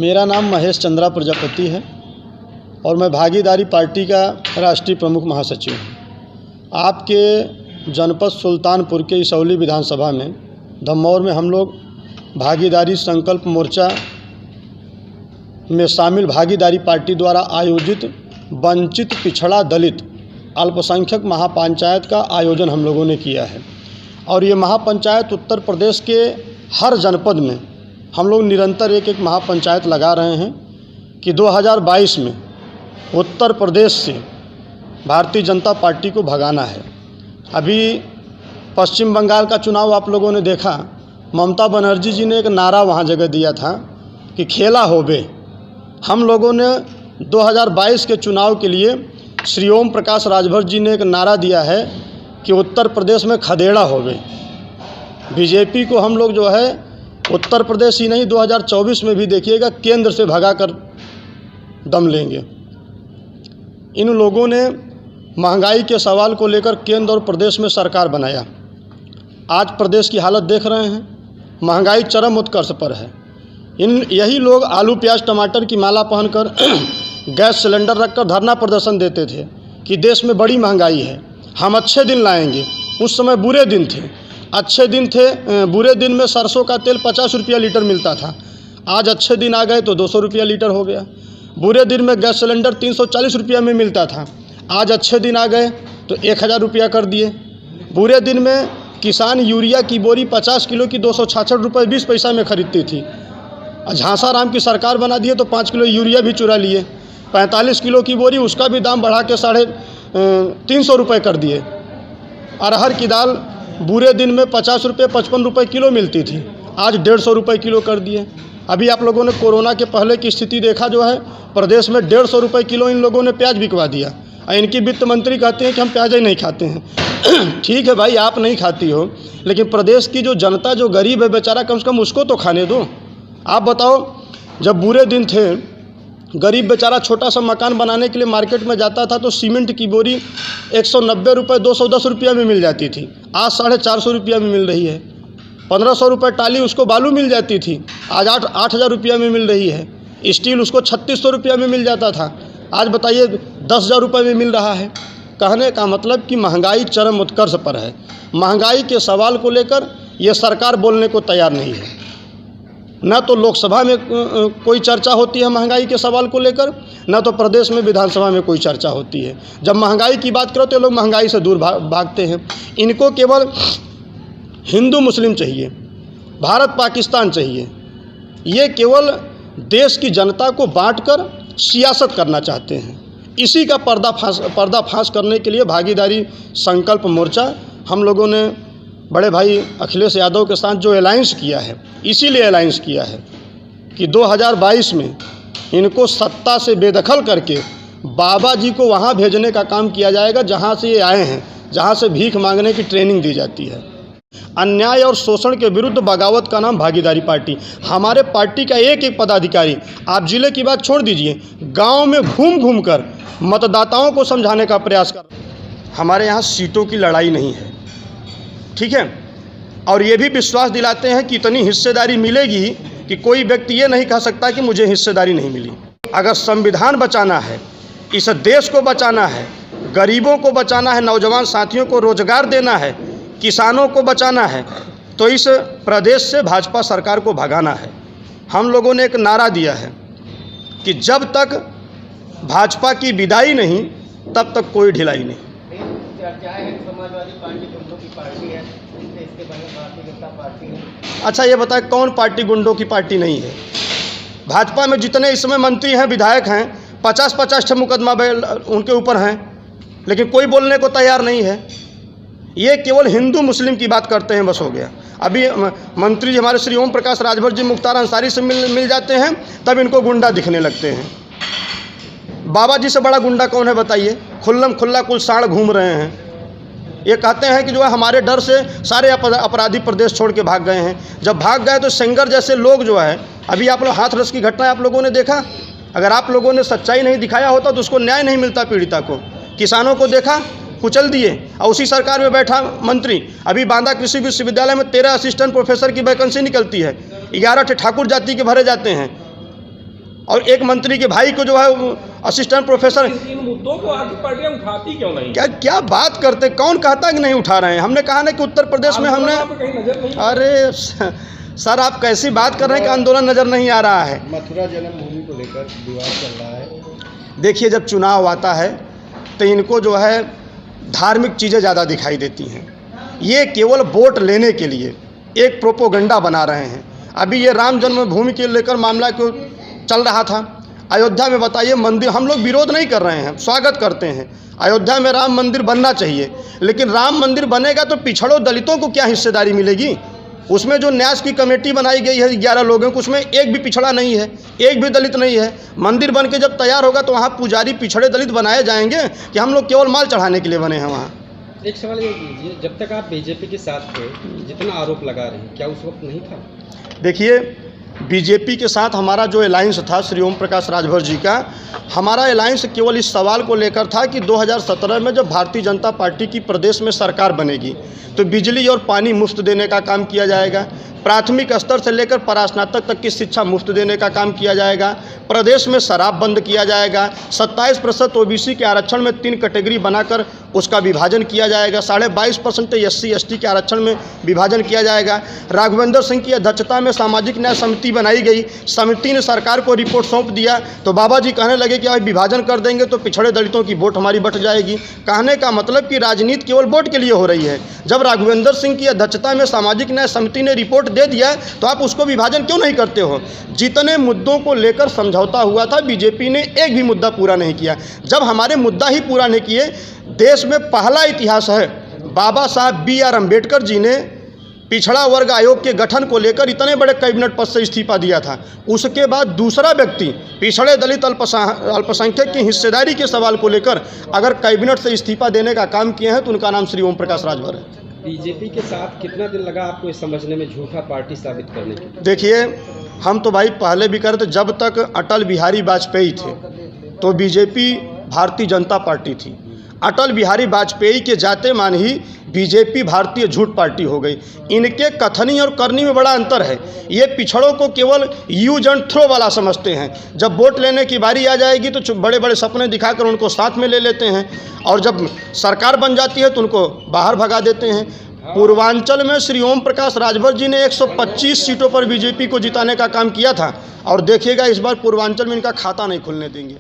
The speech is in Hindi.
मेरा नाम महेश चंद्रा प्रजापति है और मैं भागीदारी पार्टी का राष्ट्रीय प्रमुख महासचिव हूँ। आपके जनपद सुल्तानपुर के इसौली विधानसभा में धमौर में हम लोग भागीदारी संकल्प मोर्चा में शामिल भागीदारी पार्टी द्वारा आयोजित वंचित पिछड़ा दलित अल्पसंख्यक महापंचायत का आयोजन हम लोगों ने किया है। और ये महापंचायत उत्तर प्रदेश के हर जनपद में हम लोग निरंतर एक महापंचायत लगा रहे हैं कि 2022 में उत्तर प्रदेश से भारतीय जनता पार्टी को भगाना है। अभी पश्चिम बंगाल का चुनाव आप लोगों ने देखा, ममता बनर्जी जी ने एक नारा वहाँ जगह दिया था कि खेला होबे। हम लोगों ने 2022 के चुनाव के लिए श्री ओम प्रकाश राजभर जी ने एक नारा दिया है कि उत्तर प्रदेश में खदेड़ा होबे। बीजेपी को हम लोग जो है उत्तर प्रदेश ही नहीं 2024 में भी देखिएगा केंद्र से भगा कर दम लेंगे। इन लोगों ने महंगाई के सवाल को लेकर केंद्र और प्रदेश में सरकार बनाया। आज प्रदेश की हालत देख रहे हैं, महंगाई चरम उत्कर्ष पर है। यही लोग आलू प्याज टमाटर की माला पहनकर गैस सिलेंडर रखकर धरना प्रदर्शन देते थे कि देश में बड़ी महंगाई है, हम अच्छे दिन लाएंगे। उस समय बुरे दिन थे, अच्छे दिन थे। बुरे दिन में सरसों का तेल 50 रुपया लीटर मिलता था, आज अच्छे दिन आ गए तो 200 रुपया लीटर हो गया। बुरे दिन में गैस सिलेंडर 340 रुपया में मिलता था, आज अच्छे दिन आ गए तो 1000 रुपया कर दिए। बुरे दिन में किसान यूरिया की बोरी 50 किलो की 266 रुपये 20 पैसा में खरीदती थी। झांसा राम की सरकार बना दिए तो 5 किलो यूरिया भी चुरा लिए। 45 किलो की बोरी उसका भी दाम बढ़ा के 350 रुपये कर दिए। अरहर की दाल बुरे दिन में 50 रुपये 55 रुपये किलो मिलती थी, आज 150 रुपये किलो कर दिए। अभी आप लोगों ने कोरोना के पहले की स्थिति देखा जो है, प्रदेश में 150 रुपये किलो इन लोगों ने प्याज बिकवा दिया। इनकी वित्त मंत्री कहते हैं कि हम प्याज ही नहीं खाते हैं। ठीक है भाई, आप नहीं खाती हो, लेकिन प्रदेश की जो जनता जो गरीब है बेचारा, कम से कम उसको तो खाने दो। आप बताओ, जब बुरे दिन थे गरीब बेचारा छोटा सा मकान बनाने के लिए मार्केट में जाता था तो सीमेंट की बोरी 190 रुपये 210 रुपया में मिल जाती थी, आज 450 रुपया में मिल रही है। 1500 रुपये टाली उसको बालू मिल जाती थी, आज 8000 रुपया में मिल रही है। स्टील उसको 3600 रुपया में मिल जाता था, आज बताइए 10,000 रुपये में मिल रहा है। कहने का मतलब कि महंगाई चरम उत्कर्ष पर है। महंगाई के सवाल को लेकर ये सरकार बोलने को तैयार नहीं है। न तो लोकसभा में कोई चर्चा होती है महंगाई के सवाल को लेकर, न तो प्रदेश में विधानसभा में कोई चर्चा होती है। जब महंगाई की बात करो तो लोग महंगाई से दूर भागते हैं। इनको केवल हिंदू मुस्लिम चाहिए, भारत पाकिस्तान चाहिए। ये केवल देश की जनता को बांटकर सियासत करना चाहते हैं। इसी का पर्दाफाश करने के लिए भागीदारी संकल्प मोर्चा हम लोगों ने बड़े भाई अखिलेश यादव के साथ जो अलायंस किया है, इसीलिए अलायंस किया है कि 2022 में इनको सत्ता से बेदखल करके बाबा जी को वहाँ भेजने का काम किया जाएगा जहाँ से ये आए हैं, जहाँ से भीख मांगने की ट्रेनिंग दी जाती है। अन्याय और शोषण के विरुद्ध बगावत का नाम भागीदारी पार्टी। हमारे पार्टी का एक एक पदाधिकारी, आप जिले की बात छोड़ दीजिए, गाँव में घूम घूम कर मतदाताओं को समझाने का प्रयास कर। हमारे यहाँ सीटों की लड़ाई नहीं है, ठीक है। और ये भी विश्वास दिलाते हैं कि इतनी हिस्सेदारी मिलेगी कि कोई व्यक्ति ये नहीं कह सकता कि मुझे हिस्सेदारी नहीं मिली। अगर संविधान बचाना है, इस देश को बचाना है, गरीबों को बचाना है, नौजवान साथियों को रोजगार देना है, किसानों को बचाना है, तो इस प्रदेश से भाजपा सरकार को भगाना है। हम लोगों ने एक नारा दिया है कि जब तक भाजपा की विदाई नहीं तब तक कोई ढिलाई नहीं। समाजवादी पार्टी गुंडों की पार्टी है, इसके बारे में भारतीय जनता पार्टी है। अच्छा ये बताएं, कौन पार्टी गुंडों की पार्टी नहीं है? भाजपा में जितने इस समय मंत्री हैं, विधायक हैं, 50-50 मुकदमा उनके ऊपर हैं, लेकिन कोई बोलने को तैयार नहीं है। ये केवल हिंदू मुस्लिम की बात करते हैं, बस हो गया। अभी मंत्री हमारे श्री ओम प्रकाश राजभर जी मुख्तार अंसारी से मिल जाते हैं, तब इनको गुंडा दिखने लगते हैं। बाबा जी से बड़ा गुंडा कौन है बताइए? खुल्लम खुल्ला कुल साढ़ घूम रहे हैं। ये कहते हैं कि जो है हमारे डर से सारे अपराधी प्रदेश छोड़ के भाग गए हैं। जब भाग गए तो सेंगर जैसे लोग जो है, अभी आप लोग हाथरस की घटना आप लोगों ने देखा, अगर आप लोगों ने सच्चाई नहीं दिखाया होता तो उसको न्याय नहीं मिलता पीड़िता को। किसानों को देखा, कुचल दिए। और उसी सरकार में बैठा मंत्री, अभी बांदा कृषि विश्वविद्यालय में 13 असिस्टेंट प्रोफेसर की वैकेंसी निकलती है, 11 ठाकुर जाति के भरे जाते हैं। और एक मंत्री के भाई को जो है असिस्टेंट प्रोफेसर। इन मुद्दों को आपकी पार्टियां उठाती क्यों नहीं? क्या बात करते, कौन कहता कि नहीं उठा रहे हैं? हमने कहा ना कि उत्तर प्रदेश में हमने, कहीं नजर नहीं। अरे सर आप कैसी बात कर रहे हैं कि आंदोलन नज़र नहीं आ रहा है? मथुरा जन्मभूमि को लेकर विवाद चल रहा है। देखिए, जब चुनाव आता है तो इनको जो है धार्मिक चीज़ें ज़्यादा दिखाई देती हैं। ये केवल वोट लेने के लिए एक प्रोपोगंडा बना रहे हैं। अभी ये राम जन्मभूमि के लेकर मामला क्यों चल रहा था अयोध्या में, बताइए। मंदिर हम लोग विरोध नहीं कर रहे हैं, स्वागत करते हैं। अयोध्या में राम मंदिर बनना चाहिए, लेकिन राम मंदिर बनेगा तो पिछड़ों दलितों को क्या हिस्सेदारी मिलेगी? उसमें जो न्यास की कमेटी बनाई गई है 11 लोगों को, उसमें एक भी पिछड़ा नहीं है, एक भी दलित नहीं है। मंदिर बन के जब तैयार होगा तो वहाँ पुजारी पिछड़े दलित बनाए जाएंगे कि हम लोग केवल माल चढ़ाने के लिए बने हैं वहाँ? एक सवाल ये कीजिए, जब तक आप बीजेपी के साथ थे, जितना आरोप लगा रहे हैं, क्या उस वक्त नहीं था? देखिए, बीजेपी के साथ हमारा जो अलायंस था श्री ओम प्रकाश राजभर जी का, हमारा अलायंस केवल इस सवाल को लेकर था कि 2017 में जब भारतीय जनता पार्टी की प्रदेश में सरकार बनेगी तो बिजली और पानी मुफ्त देने का काम किया जाएगा, प्राथमिक स्तर से लेकर परास्नातक तक की शिक्षा मुफ्त देने का काम किया जाएगा, प्रदेश में शराब बंद किया जाएगा, 27% ओबीसी के आरक्षण में 3 कैटेगरी बनाकर उसका विभाजन किया जाएगा, 22.5% SC/ST के आरक्षण में विभाजन किया जाएगा। राघवेंद्र सिंह की अध्यक्षता में सामाजिक न्याय समिति बनाई गई, समिति ने सरकार को रिपोर्ट सौंप दिया तो बाबा जी कहने लगे कि अब विभाजन कर देंगे तो पिछड़े दलितों की वोट हमारी बट जाएगी। कहने का मतलब कि राजनीति केवल वोट के लिए हो रही है। जब राघवेंद्र सिंह की अध्यक्षता में सामाजिक न्याय समिति ने रिपोर्ट दे दिया तो आप उसको विभाजन क्यों नहीं करते हो? जितने मुद्दों को लेकर समझौता हुआ था, बीजेपी ने एक भी मुद्दा पूरा नहीं किया। जब हमारे मुद्दा ही पूरा नहीं किए, देश में पहला इतिहास है, बाबा साहब BR अम्बेडकर जी ने पिछड़ा वर्ग आयोग के गठन को लेकर इतने बड़े कैबिनेट पद से इस्तीफा दिया था। उसके बाद दूसरा व्यक्ति पिछड़े दलित अल्पसंख्यक की हिस्सेदारी के सवाल को लेकर अगर कैबिनेट से इस्तीफा देने का काम किए हैं तो उनका नाम श्री ओम प्रकाश राजभर है। बीजेपी के साथ कितना दिन लगा आपको ये समझने में झूठा पार्टी साबित करने के? देखिए, हम तो भाई पहले भी करते, जब तक अटल बिहारी वाजपेयी थे तो बीजेपी भारतीय जनता पार्टी थी। अटल बिहारी वाजपेयी के जाते मान ही बीजेपी भारतीय झूठ पार्टी हो गई। इनके कथनी और करनी में बड़ा अंतर है। ये पिछड़ों को केवल यूज एंड थ्रो वाला समझते हैं। जब वोट लेने की बारी आ जाएगी तो बड़े बड़े सपने दिखाकर उनको साथ में ले लेते हैं, और जब सरकार बन जाती है तो उनको बाहर भगा देते हैं। पूर्वांचल में श्री ओम प्रकाश राजभर जी ने 125 सीटों पर बीजेपी को जिताने का काम किया था, और देखिएगा इस बार पूर्वांचल में इनका खाता नहीं खुलने देंगे।